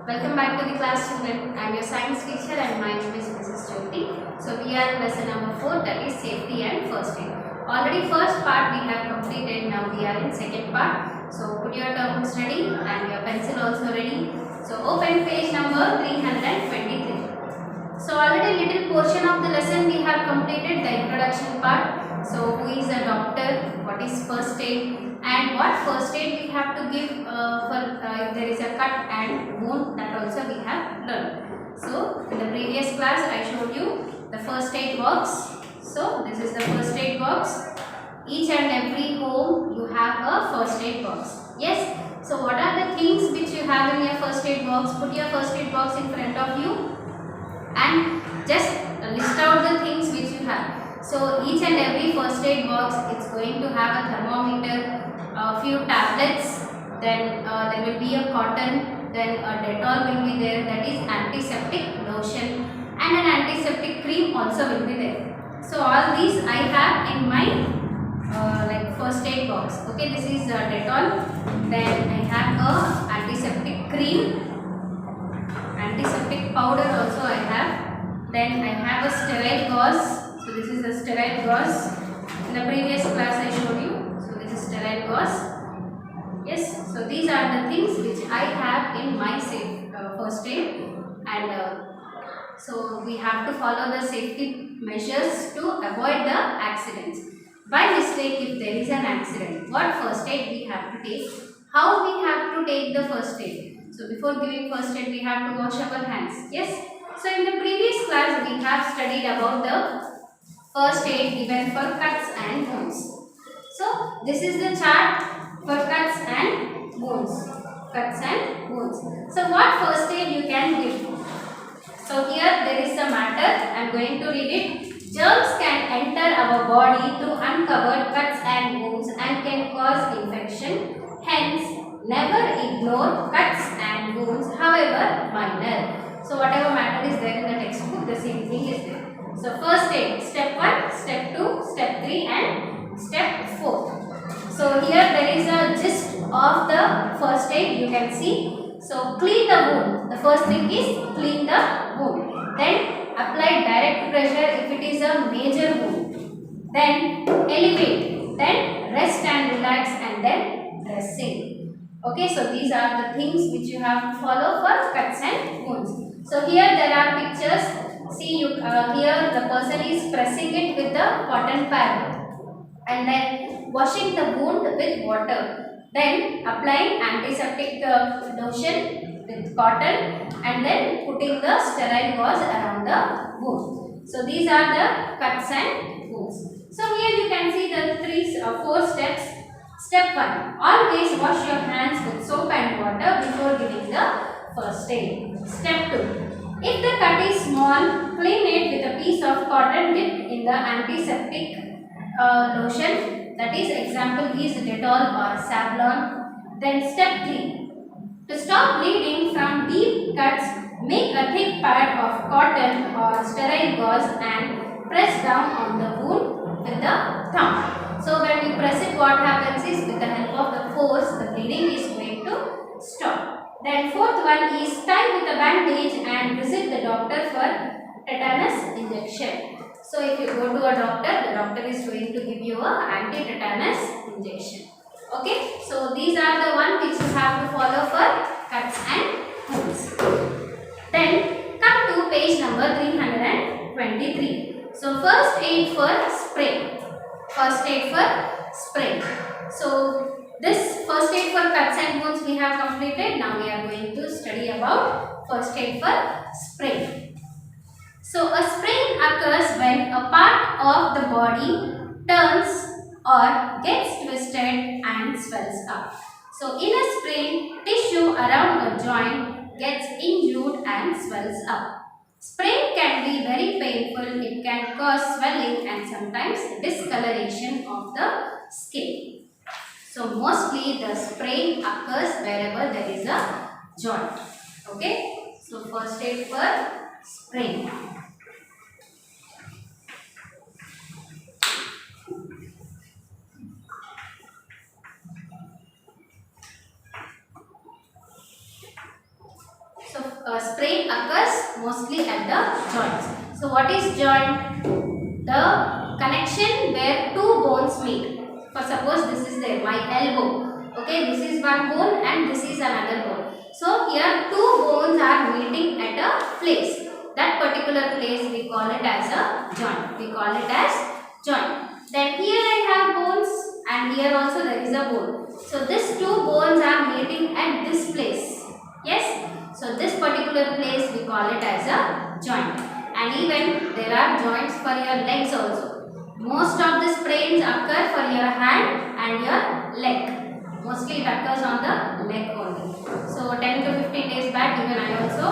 Welcome back to the class, children. I am your science teacher and my name is Mrs. Jyoti. So we are in lesson number 4, that is safety and first aid. Already first part we have completed, now we are in second part. So put your terms ready and your pencil also ready. So open page number 323. So already little portion of the lesson we have completed, the introduction part. So who is a doctor, what is first aid, and what first aid we have to give for if there is a cut and wound, that also we have learned. So in the previous class I showed you the first aid box. So this is the first aid box. Each and every home you have a first aid box. Yes. So what are the things which you have in your first aid box? Put your first aid box in front of you and just list out the things which you have. So each and every first aid box, it's going to have a thermometer, a few tablets, then there will be a cotton, then a Dettol will be there, that is antiseptic lotion, and an antiseptic cream also will be there. So all these I have in my like first aid box. Okay, this is Dettol, then I have a antiseptic cream, antiseptic powder also I have, then I have a sterile gauze. So this is the sterile gauze. In the previous class I showed you. So this is sterile gauze. Yes, so these are the things which I have in my first aid, and so we have to follow the safety measures to avoid the accidents. By mistake, if there is an accident, what first aid we have to take? How we have to take the first aid? So before giving first aid, we have to wash our hands. Yes. So in the previous class, we have studied about the first aid given for cuts and wounds. So this is the chart for cuts and wounds. Cuts and wounds. So what first aid you can give? So here there is a matter. I am going to read it. Germs can enter our body through uncovered cuts and wounds and can cause infection. Hence, never ignore cuts and wounds, however minor. So whatever matter is there in the textbook, the same thing is there. So first aid, step 1, step 2, step 3 and step 4. So here there is a gist of the first aid, you can see. So clean the wound. The first thing is clean the wound. Then apply direct pressure if it is a major wound. Then elevate. Then rest and relax and then dressing. Okay, so these are the things which you have to follow for cuts and wounds. So here there are pictures. See you here the person is pressing it with the cotton pad and then washing the wound with water. Then applying antiseptic lotion with cotton and then putting the sterile gauze around the wound. So these are the cuts and wounds. So here you can see the four steps. Step 1. Always wash your hands with soap and water before giving the first aid. Step 2. If the cut is small, clean it with a piece of cotton dipped in the antiseptic lotion, that is example is Dettol or Savlon. Then step 3. To stop bleeding from deep cuts, make a thick pad of cotton or sterile gauze and press down on the wound with the thumb. So when you press it, what happens is with the help of the force, the bleeding is going to stop. Then fourth one is tie with a bandage and visit the doctor for tetanus injection. So if you go to a doctor, the doctor is going to give you a anti-tetanus injection. Okay, so these are the one which you have to follow for cuts and wounds. Then come to page number 323. So first aid for sprain. First aid for sprain. So this first aid for cuts and wounds we have completed. Now we are going to study about first aid for sprain. So a sprain occurs when a part of the body turns or gets twisted and swells up. So in a sprain, tissue around a joint gets injured and swells up. Sprain can be very painful. It can cause swelling and sometimes discoloration of the skin. So mostly the sprain occurs wherever there is a joint. Okay. So first aid for sprain. So sprain occurs mostly at the joints. So what is joint? The connection where two bones meet. For suppose this is there, my elbow. Okay, this is one bone and this is another bone. So here two bones are meeting at a place. That particular place we call it as a joint. We call it as joint. Then here I have bones and here also there is a bone. So these two bones are meeting at this place. Yes. So this particular place we call it as a joint. And even there are joints for your legs also. Most of the sprains occur for your hand and your leg. Mostly it occurs on the leg only. So 10 to 15 days back even I also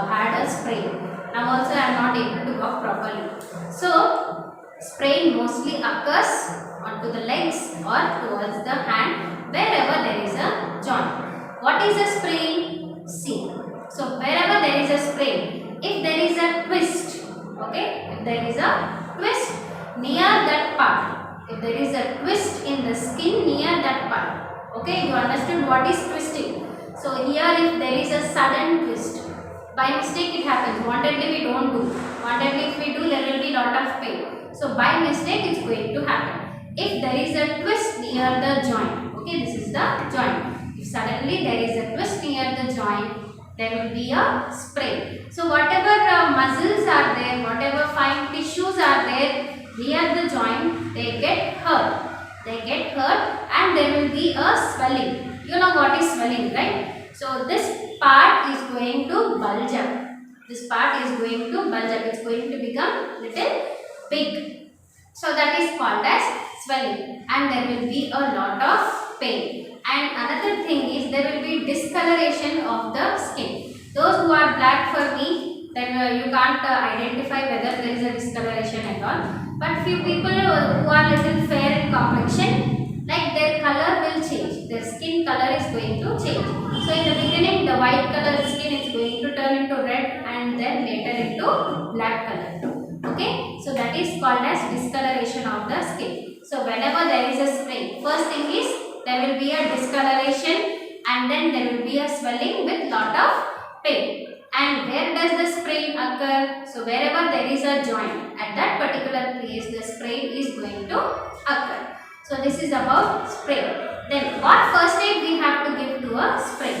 had a sprain. Now also I am not able to walk properly. So sprain mostly occurs onto the legs or towards the hand wherever there is a joint. What is a sprain? See. So wherever there is a sprain, if there is a twist, okay, if there is a twist near that part, if there is a twist in the skin near that part, okay, you understood what is twisting. So here if there is a sudden twist, by mistake it happens, wantedly we don't do, wantedly if we do there will be lot of pain. So by mistake it's going to happen. If there is a twist near the joint, okay, this is the joint. If suddenly there is a twist near the joint, there will be a sprain. So whatever muscles are there, whatever fine tissues are there near the joint, they get hurt. They get hurt and there will be a swelling. You know what is swelling, right? So this part is going to bulge up. This part is going to bulge up. It's going to become little big. So that is called as swelling and there will be a lot of pain. And another thing is there will be discoloration of the skin. Those who are black for me, then you can't identify whether there is a discoloration and all. But few people who are little fair in complexion, like their color will change. Their skin color is going to change. So in the beginning, the white color skin is going to turn into red and then later into black color. Okay, so that is called as discoloration of the skin. So whenever there is a sprain, first thing is there will be a discoloration and then there will be a swelling with lot of pain. And where does the sprain occur? So wherever there is a joint, at that particular place the sprain is going to occur. So this is about sprain. Then what first aid we have to give to a sprain?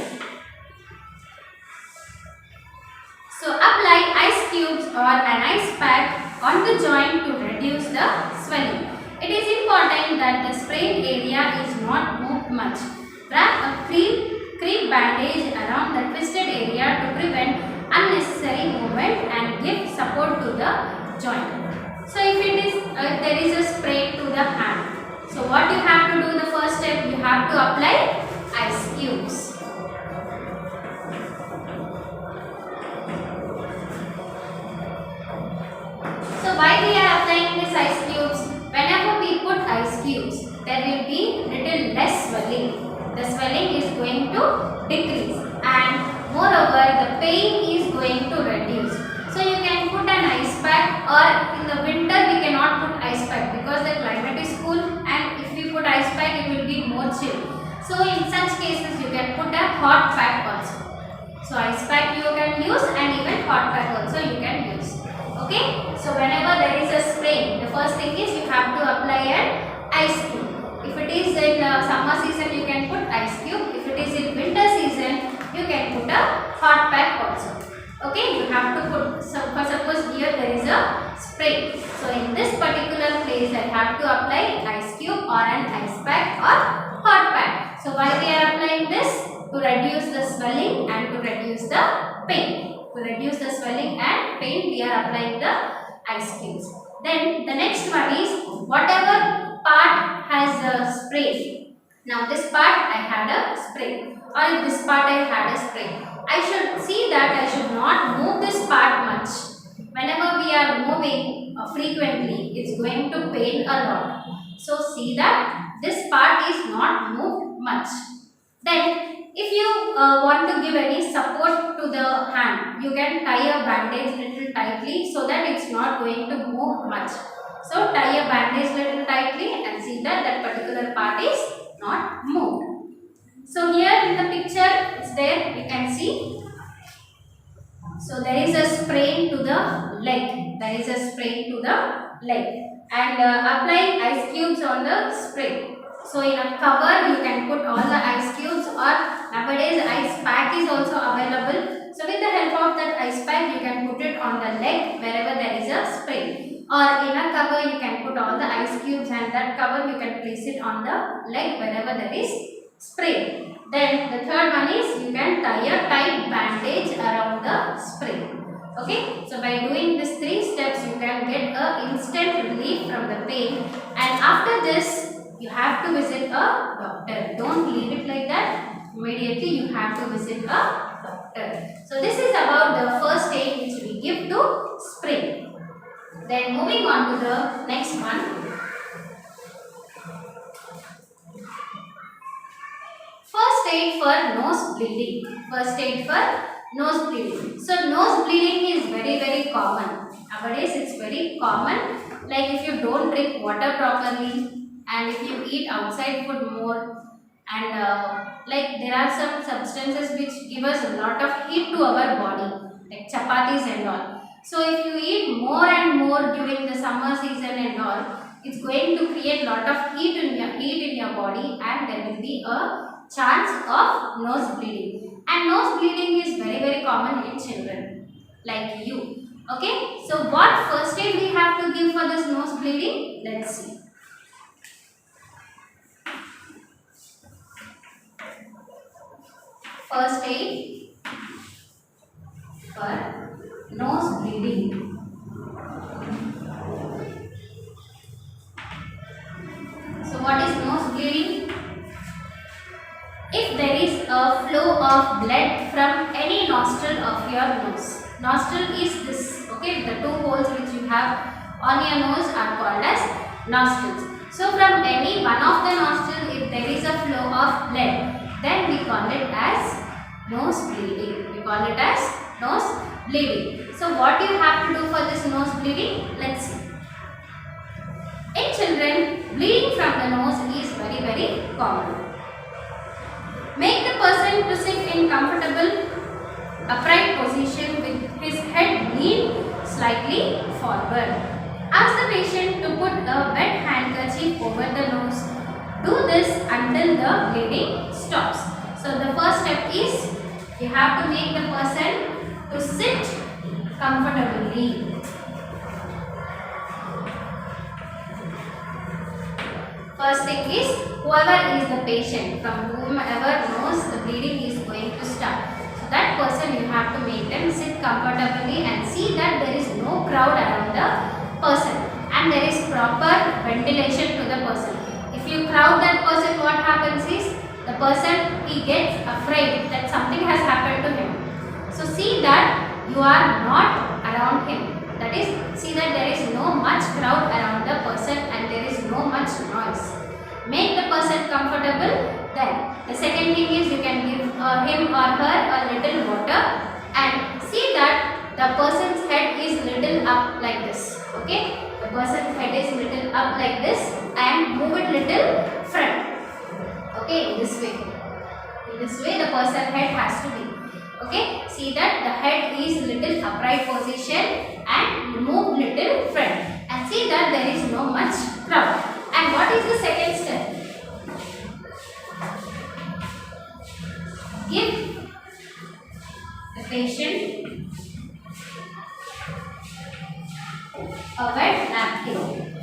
So apply ice cubes or an ice pack on the joint to reduce the swelling. It is important that the sprain area is not moved much. Wrap a cream bandage around the twisted area to prevent unnecessary movement and give support to the joint. So if there is a sprain to the hand, so what you have to do, the first step, you have to apply ice cubes. So why we are applying this ice cubes? Whenever we put ice cubes, there will be little less swelling. The swelling is going to decrease and moreover the pain is going to reduce. So you can put an ice pack, or in the winter we cannot put ice pack because the climate is cool, and if we put ice pack it will be more chill. So in such cases you can put a hot pack also. So ice pack you can use and even hot pack also you can use. Okay, so whenever there is a sprain, the first thing is you have to apply an ice cube. If it is in summer season, you can put ice cube. If it is in winter season, you can put a hot pack also. Okay, you have to put, so for suppose here there is a sprain. So in this particular place, I have to apply ice cube or an ice pack or hot pack. So why we are applying this? To reduce the swelling and to reduce the pain. To reduce the swelling and pain, we are applying the ice cubes. Then the next one is whatever part has a sprain. Now this part I had a sprain, or if this part I had a sprain, I should see that I should not move this part much. Whenever we are moving frequently, it's going to pain a lot. So see that this part is not moved much. Then if you want to give any support to the hand, you can tie a bandage little tightly so that it's not going to move much. So tie a bandage little tightly and see that that particular part is not moved. So here in the picture it's there, you can see. So there is a sprain to the leg. There is a sprain to the leg. And apply ice cubes on the sprain. So in a cover you can put all the ice cubes, or nowadays ice pack is also available. So with the help of that ice pack you can put it on the leg wherever there is a sprain. Or in a cover you can put all the ice cubes, and that cover you can place it on the leg wherever there is sprain. Then the third one is you can tie a tight bandage around the sprain. Okay, so by doing these 3 steps you can get a instant relief from the pain, and after this you have to visit a doctor. Don't leave it like that. Immediately you have to visit a doctor. So this is about the first aid which we give to sprain. Then moving on to the next one. First aid for nose bleeding. First aid for nose bleeding. So nose bleeding is very common. Nowadays it's very common. Like if you don't drink water properly, and if you eat outside food more, and like there are some substances which give us a lot of heat to our body, like chapatis and all. So if you eat more and more during the summer season and all, it's going to create lot of heat in your body, and there will be a chance of nose bleeding. And nose bleeding is very common in children like you. Okay, so what first aid we have to give for this nose bleeding? Let's see. First aid for nose bleeding. So what is nose bleeding? If there is a flow of blood from any nostril of your nose. Nostril is this, okay, the 2 holes which you have on your nose are called as nostrils. So from any one of the nostrils, if there is a flow of blood, then we call it as nose bleeding. We call it as nose bleeding. So what do you have to do for this nose bleeding? Let's see. In children, bleeding from the nose is very common. Make the person to sit in comfortable upright position with his head lean slightly forward. Ask the patient to put a wet handkerchief over the nose. Do this until the bleeding stops. So the first step is you have to make the person to sit comfortably. First thing is, whoever is the patient, from whomever knows the bleeding is going to start. So that person you have to make them sit comfortably and see that there is no crowd around the person, and there is proper ventilation to the person. If you crowd that person, what happens is the person, he gets afraid that something has happened to him. So see that you are not around him. That is, see that there is no much crowd around the person and there is no much noise. Make the person comfortable. Then the second thing is you can give him or her a little water, and see that the person's head is little up like this. Okay, the person's head is little up like this, and move it little front. Okay, in this way. In this way the person's head has to be. Okay, see that the head is little upright position and move little front, and see that there is no much crowd. And what is the second step? Give the patient a wet napkin.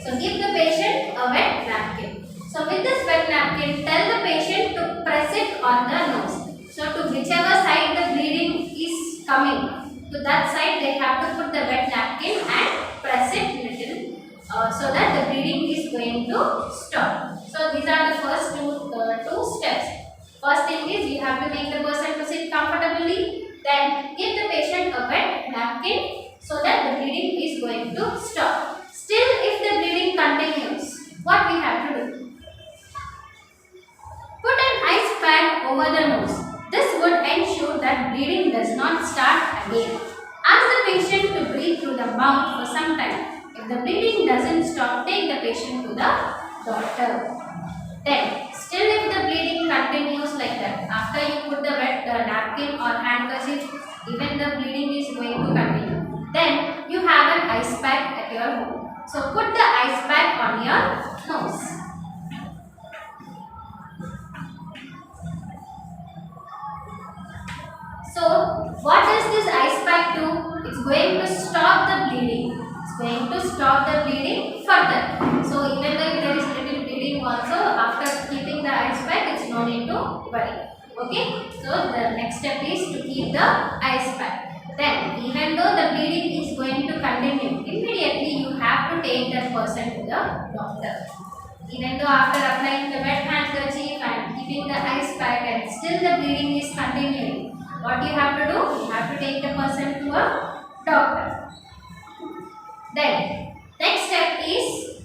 So give the patient a wet napkin. So with this wet napkin, tell the patient to press it on the nose. So to whichever side the bleeding is coming, to that side they have to put the wet napkin and press it little, so that the bleeding is going to stop. So these are the first two steps. First thing is you have to make the person to sit comfortably. Then give the patient a wet napkin so that the bleeding is going to stop. Still, if the bleeding continues, what we have to do? Put an ice pack over the nose. This would ensure that bleeding does not start again. Ask the patient to breathe through the mouth for some time. If the bleeding doesn't stop, take the patient to the doctor. Then, still if the bleeding continues, continues like that. After you put the wet napkin or handkerchief, even the bleeding is going to continue. Then you have an ice pack at your home. So put the ice pack on your nose. So what does this ice pack do? It's going to stop the bleeding. It's going to stop the bleeding further. So even though there is little bleeding also, after keeping the ice pack, it's no need to worry. Okay. So the next step is to keep the ice pack. Then even though the bleeding is going to continue, immediately you have to take that person to the doctor. Even though after applying the wet handkerchief and keeping the ice pack and still the bleeding is continuing, what you have to do? You have to take the person to a doctor. Then next step is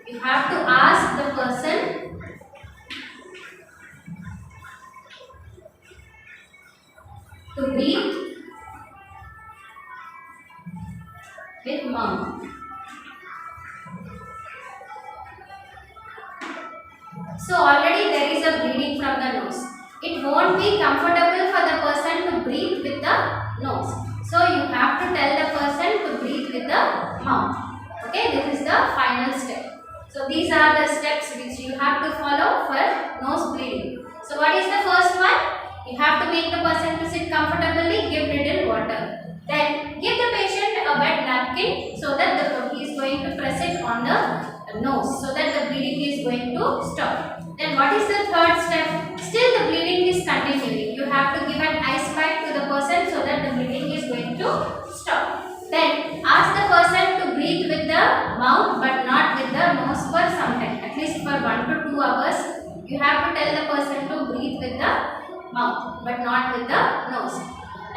you have to ask the person to breathe with mouth. So already there is a bleeding from the nose. It won't be comfortable for the person to breathe with the nose. So you have to tell the person to breathe with the mouth. Okay, this is the final step. So these are the steps which you have to follow for nose bleeding. So what is the first one? You have to make the person to sit comfortably, give little water. Then give the patient a wet napkin so that he is going to press it on the nose so that the bleeding is going to stop. Then what is the third step? Still the bleeding is continuing. You have to give an ice pack to the person so that the bleeding is going to stop. Then ask the person to breathe with the mouth but not with the nose for some time. At least for 1 to 2 hours, you have to tell the person to breathe with the mouth but not with the nose.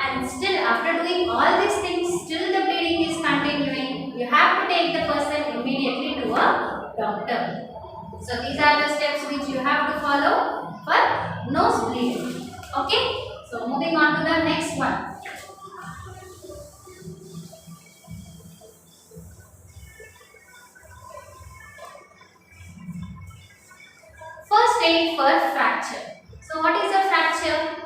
And still after doing all these things, still the bleeding is continuing. You have to take the person immediately to a doctor. So these are the steps which you have to follow for nose bleeding. Okay. So moving on to the next one. First aid for fracture. So what is a fracture?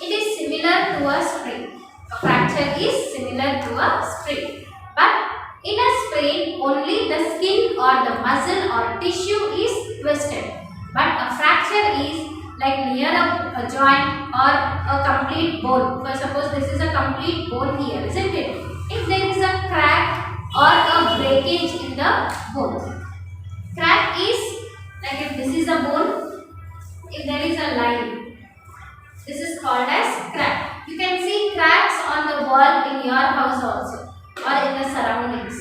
It is similar to a sprain. A fracture is similar to a sprain. But in a sprain, only the skin or the muscle or tissue is twisted. But a fracture is like near a joint or a complete bone. For suppose this is a complete bone here, isn't it? If there is a crack or a breakage in the bone. Crack is like if this is a bone, if there is a line. This is called as crack. You can see cracks on the wall in your house also or in the surroundings.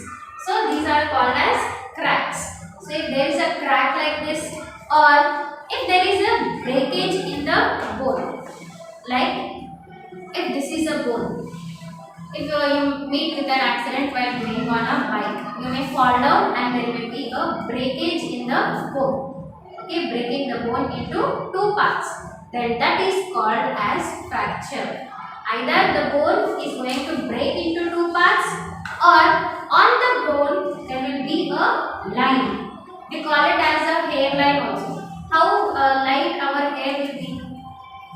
So these are called as cracks. So if there is a crack like this or if there is a breakage in the bone, like if this is a bone. If you meet with an accident while going on a bike, you may fall down and there may be a breakage in the bone. Okay, breaking the bone into 2 parts. Then that is called as fracture. Either the bone is going to break into 2 parts or on the bone there will be a line. We call it as a hairline also. How light our hair will be.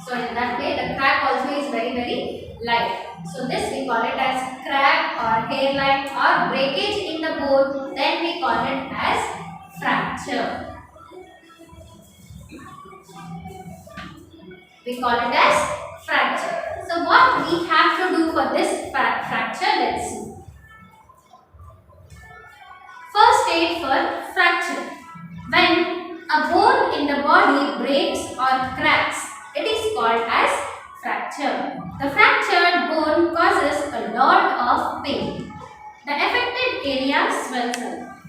So in that way the crack also is very light. So this we call it as crack or hairline or breakage in the bone. Then we call it as fracture. We call it as fracture. So what we have to do for this fracture, let's see. First aid for fracture. When a bone in the body breaks or cracks, it is called as fracture. The fractured bone causes a lot of pain. The affected area swells up.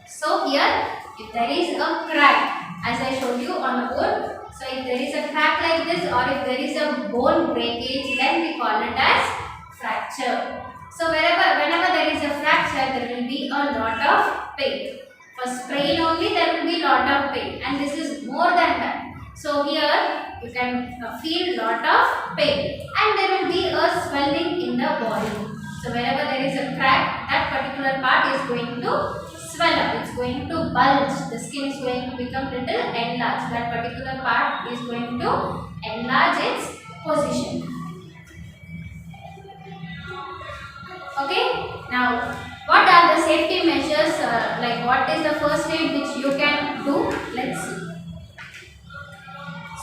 So here, if there is a crack, as I showed you on the board, so if there is a crack like this or if there is a bone breakage, then we call it as fracture. So whenever there is a fracture, there will be a lot of pain. For sprain only, there will be a lot of pain, and this is more than that. So here you can feel lot of pain, and there will be a swelling in the body. So wherever there is a crack, that particular part is going to swell up, it's going to bulge, the skin is going to become little enlarged, that particular part is going to enlarge its position. Okay, now what are the safety measures, like what is the first aid which you can do? Let's see.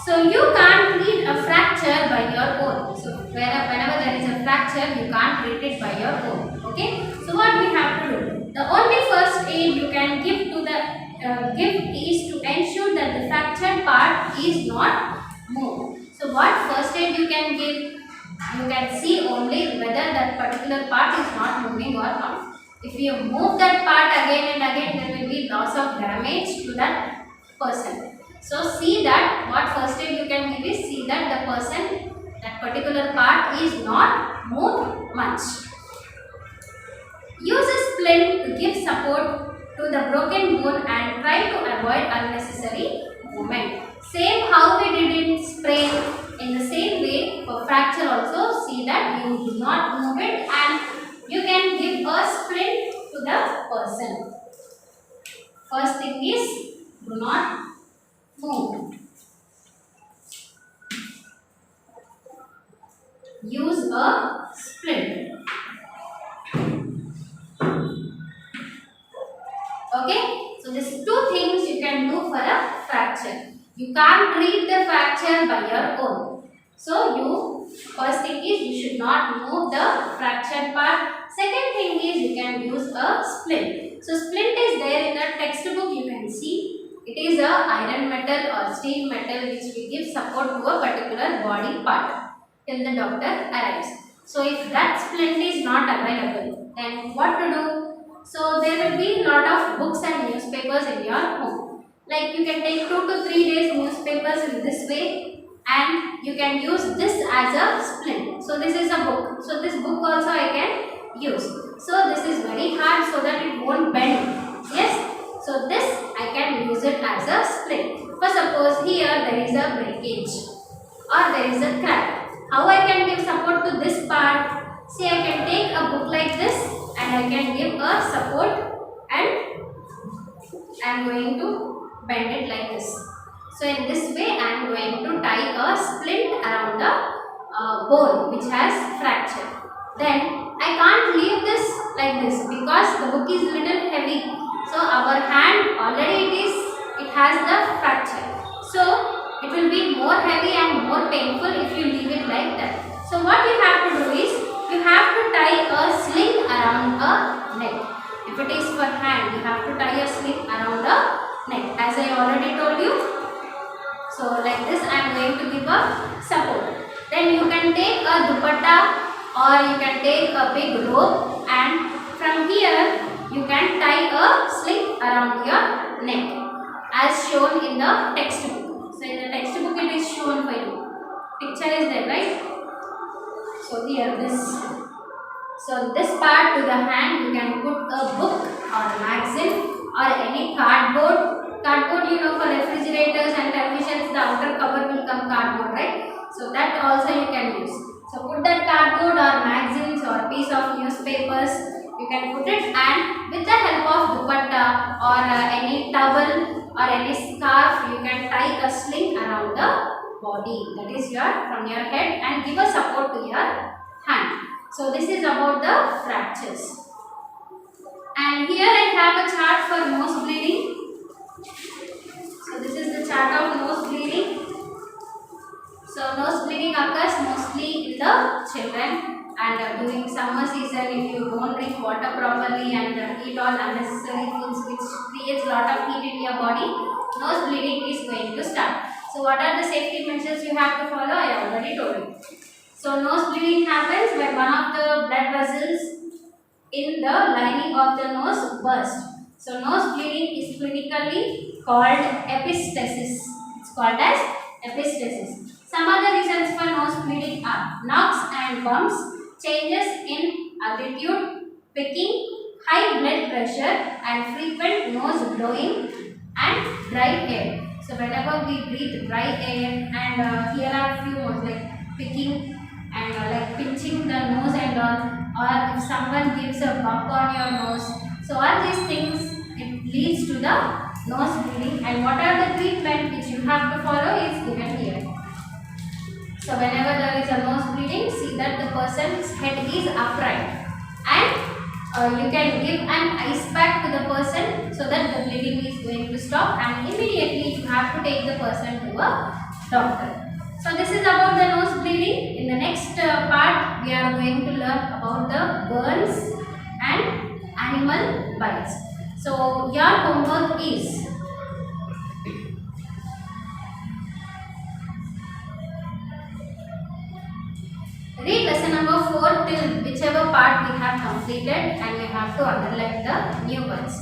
So you can't treat a fracture by your own. So whenever there is a fracture, you can't treat it by your own. Okay. So what we have to do? The only first aid you can give to the is to ensure that the fractured part is not moved. So what first aid you can give? You can see only whether that particular part is not moving or not. If you move that part again and again, there will be loss of damage to that person. So see that what first aid you can give is see that the person, that particular part is not moved much. Use a splint to give support to the broken bone and try to avoid unnecessary movement. Same how we did in sprain, in the same way for fracture also, see that you do not move it and you can give a splint to the person. First thing is do not move. Use a splint. Okay, so these two things you can do for a fracture. You can't treat the fracture by your own. So first thing is you should not move the fractured part. Second thing is you can use a splint. So splint is there in the textbook, you can see. It is a iron metal or steel metal which we give support to a particular body part till the doctor arrives. So if that splint is not available, then what to do? So there will be lot of books and newspapers in your home. Like you can take 2 to 3 days newspapers in this way and you can use this as a splint. So this is a book. So this book also I can use. So this is very hard so that it won't bend. Yes. So this I can use it as a splint. For suppose here there is a breakage or there is a crack. How I can give support to this part? See, I can take a book like this and I can give a support and I am going to bend it like this. So in this way I am going to tie a splint around the bone which has fractured. Then I can't leave this like this because the book is little heavy. So our hand already it has the fracture. So it will be more heavy and more painful if you leave it like that. So what you have to do is you have to tie a sling around a neck. If it is for hand, you have to tie a sling around the neck as I already told you. So like this I am going to give a support. Then you can take a dupatta or you can take a big rope and from here you can tie a sling around your neck as shown in the textbook. So in the textbook it is shown for you. Picture is there, right? So here this. So this part to the hand you can put a book or a magazine or any cardboard. Cardboard you know for refrigerators and televisions the outer cover will come cardboard, right? So that also you can use. So put that cardboard or magazines or piece of newspapers. You can put it and with the help of dupatta or any towel or any scarf you can tie a sling around the body, that is from your head, and give a support to your hand. So this is about the fractures. And here I have a chart for nose bleeding. So this is the chart of nose bleeding. So nose bleeding occurs mostly in the children. And during summer season, if you don't drink water properly and eat all unnecessary foods which creates lot of heat in your body, nose bleeding is going to start. So what are the safety measures you have to follow? I already told you. So nose bleeding happens when one of the blood vessels in the lining of the nose burst. So nose bleeding is clinically called epistaxis. It's called as epistaxis. Some other reasons for nose bleeding are knocks and bumps, changes in altitude, picking, high blood pressure and frequent nose blowing and dry air. So whenever we breathe dry air and here are few more like picking and like pinching the nose and all, or if someone gives a bump on your nose. So all these things it the nose bleeding, and what are the treatment which you have to follow is given here. So whenever there is a nose bleeding, see that the person's head is upright, and you can give an ice pack to the person so that the bleeding is going to stop, and immediately you have to take the person to a doctor. So this is about the nose bleeding. In the next part, we are going to learn about the burns and animal bites. So your homework is read lesson number 4 till whichever part we have completed, and you have to underline the new words.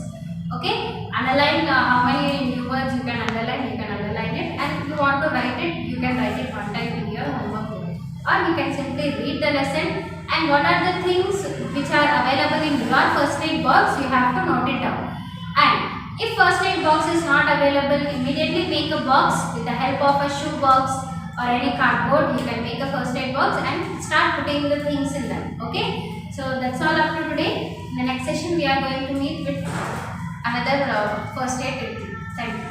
Okay, underline how many new words you can underline it, and if you want to write it, you can write it one time in your homework book, or you can simply read the lesson, and what are the things which are available in your first aid box, you have to note it down. And if first aid box is not available, immediately make a box with the help of a shoe box or any cardboard. You can make a first aid box and start putting the things in them. Okay, so that's all up to today. In the next session we are going to meet with another first aid technique. Thank you.